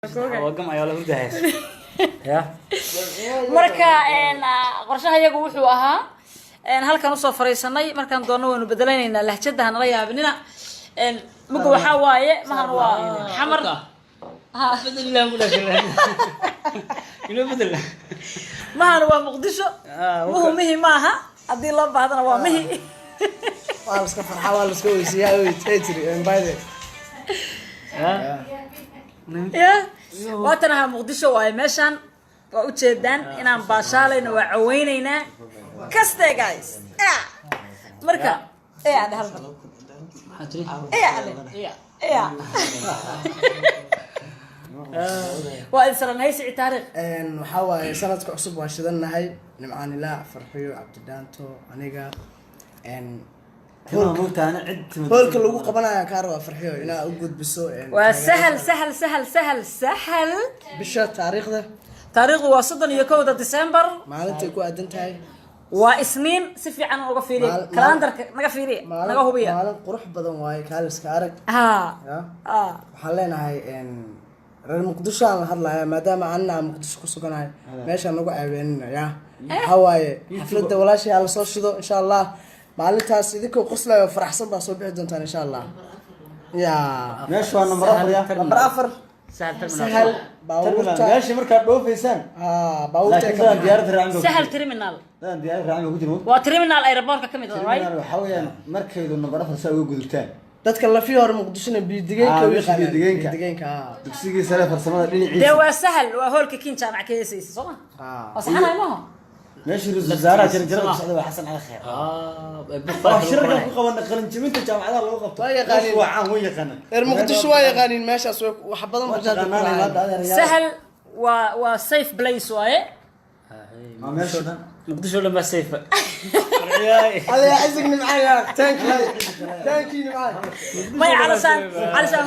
وقم ayaa la hurdahay ya marka qorshaha iyagu wuxuu ahaa halkan u soo fariisanay markaan doono waynu bedelaynaa lahjada nala yaabnina mugo waxa waaye mahan waa xamar bedel ilaa mulashay inuu bedel mahan waa muqdisho muhiim maaha hadii loo baahdana waa mihi waa iska farxaa waa iska weysiyaa oo teetri inbide ya waatanaha muqdisho waaye meeshan waa u jeedaan inaan baashaalayna waa caweynaynaa kaste guys marka aan hal waa isla haysi taariikh waxa waaye sanadka cusub waa shidanahay nimcaan ilaa farxiyo cabdidaanto aniga هولك لو قبنا كاروا فرحيو إنا أوجد بسوء وسهل سهل سهل سهل سهل بشر تاريخ ده تاريخ وصدني يكود ديسمبر مالنت يكون أدنتهاي واسنين سفي عن وقفيري كالندر نقفيري نقهوبية مالن قروح بدن واي كالس كارك حلينا هاي إن رن مقدسة هلا ما دام عنا مقدسة كسرنا ماشي نقول عيبين يا هواي حفلة ولا شيء على صوشيدو إن شاء الله maalintaas idinku qoslayo faraxsan baa soo bixi doontaan insha Allah ya meesha waa number 4 sahal baawurta meesha marka dhoofaysan baawurta ka diyaarad raacin sahal terminal diyaarad raacin ku jiro waa terminal airport ka kamid ah right waxa weeyaan markaydu number 4 saa ugu gudubtaan dadka la fi hor muqdishona biidigeenka u yaqaan biidigeenka dugsiga sare farsamada dhinaciisa de waa sahal waa hoolka kin jaamac keesaysa soo ma wasaxanay ma ماشي الوزارة جرجرة السعودية حسن على خير شركة قوة قلنجمين الجامعة هذا لو قبط قانين وعام ويا قانين المقدس شوية قانين ماشي أسوق وحبضن مجال سهل وسيف بلايس واي ماشي مقدس ولا ما سيف الله يعزقني معايا تانكي معايا ما علشان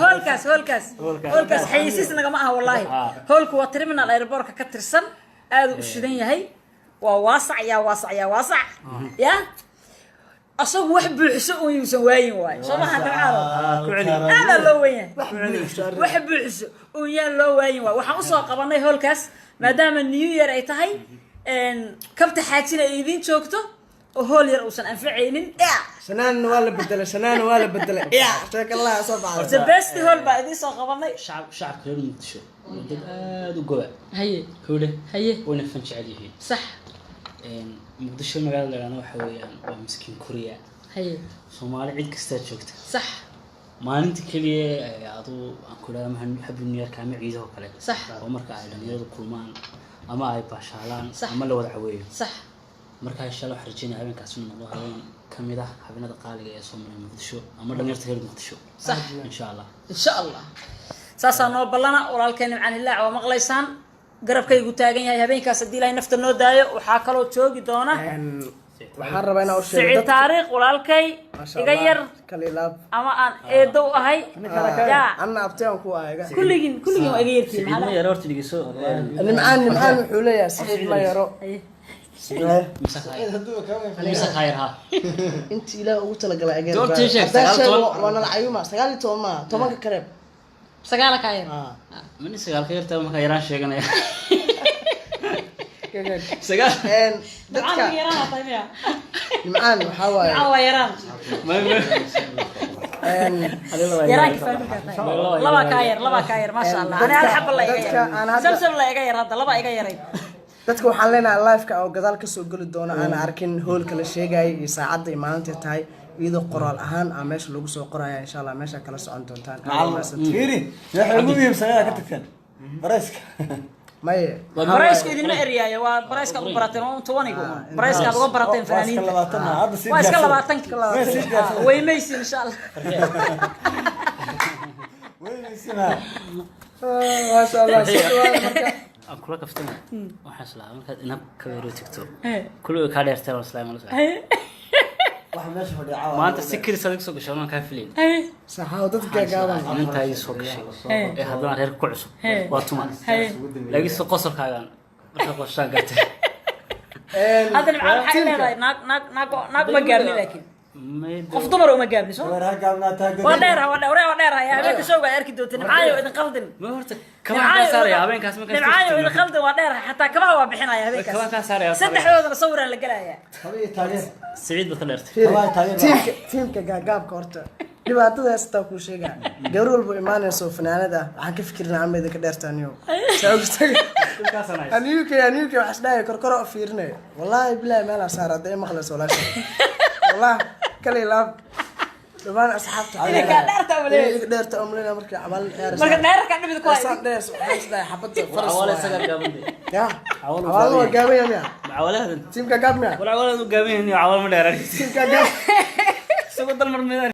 هولكاس حيسيسنا جماعة والله هولك وترمنا الأيربورك كترسن هذا الشدين يهي وواسع يا أصاب واحد بيحسوا ويسوين واي شو ما حد عارف أنا لوين واحد بيحسوا ويا لوين واي وحنوصل قبلنا هولكاس ما دام النيو يير أي تهي إن كبت حاجتنا يدين شوكتو وهول يرؤسن أنفعينين سنان ولا بدل يا شاك الله صباح البست هول بعدين صار قبلنا شعب غير متشو وجوا هي ونفنش عليه صح مقدشو مقال أنا وحويان ومسكين كوريا هي سومالي عيد كستات شوكت صح ما أنت كليه عضو كلها مهن حب النيار كامل عيده وكله صح ومركا على نيار كلمان أما أي باشالان أما لو دعويه صح مركا إن شاء الله حرجيني هبين كاسون الله هبين كميدا هبين هذا قالي يا سومالي مقدشو أما لو نيرت غير مقدشو صح إن شاء الله ساسا نو بلنا ورالكين عن الله ومقليسان garabkaygu taagan yahay habeenkaas hadii ilaahay nafta noo daayo waxa kale oo joogi doona waxaan rabaa inaan u sheego dad taariikh walaalkay iga yar kalilaab ama aan eedo ahay ya anna abtaan ku aaga kulligin waa iga yartiin maxaa yar horta dhigiso nimcaan wuxuu leeyahay sixir la yaro مسك هايرها انت لا ugu tala galay ageer doortii sheegtay wana la ayuma 19 ma 10 ka reeb sagaal ka yar من سجال خير تام خيران شيء سجال dadka yaraan taymiya nimcaan waxa waaye yaraan yaraan laba ka yar ma sha Allah ana hal xab la iga yar samsam la iga yar hadda laba iga yaray dadka waxaan leenahay live-ka oo gadaal ka soo gali doona aan arkin hoolka la sheegay iyo saacada ay maalinta tahay iyadoo qoraal ahaan aan meesha lagu soo qoraya insha Allah meesha kala socon doontaan fiiri waxa ugu muhiimsan ka tagtaan barayska barayska idinma eriyay waa barayska ugu barateen oo tawanigu barayska ugu barateen fanaaniinta waa iska 20 way maysin insha Allah way maysin ما شاء الله marka أكلك أفتنا وحصل عملك إنك كبير وتكتب كله كارير ترى السلام عليكم ما أنت سكر صديق سوق شلون كافلين صح ودتك قاعدة أنت هاي سوق شيء هذا غير كعسو واتوما لقي سوق قصر كذا بتاخذ شان قلت هذا العالم حيل ناق ما قارني لكن qof dumar uma gaabni soo War hagaabna taagan. waa dheer ya habeenka showga ay arki doonteen nimcaayo idin qaldin ما هو كمان كسر يا بين كاس ما nimcaayo idin qaldin waa dheer xataa kabaha waa bixinaya habeenkaas كمان كسر يا saddexdoodana sawiraan la gelaya Habiye taageer. سعيد بخلرت Habiye taageer. tiimka gaagaabka horta dhibaatada heestaa kuu sheegaa gabar walba imaanayso fanaanada waxaan ka fikirnaa ama idinka dheertaaniyo aniyuka waxas dhahay korkoro fiirinayo wallaahi bilaahi meelaa saara hadday maqlayso walaasha wallahi kale laab dhamaan asxaabta idinka dheerta umaleyn iga dheerta umaleyn markii camal ciyaar marka dheerka dhibid ku hayay dheer waxas dhahay xabada faras ولا سجل قبل ya عوال awal waa gaabaya miya ولا tiimka gaab miya ولا قابين عوال ما داري tiimka gaab سوق الدل مرمي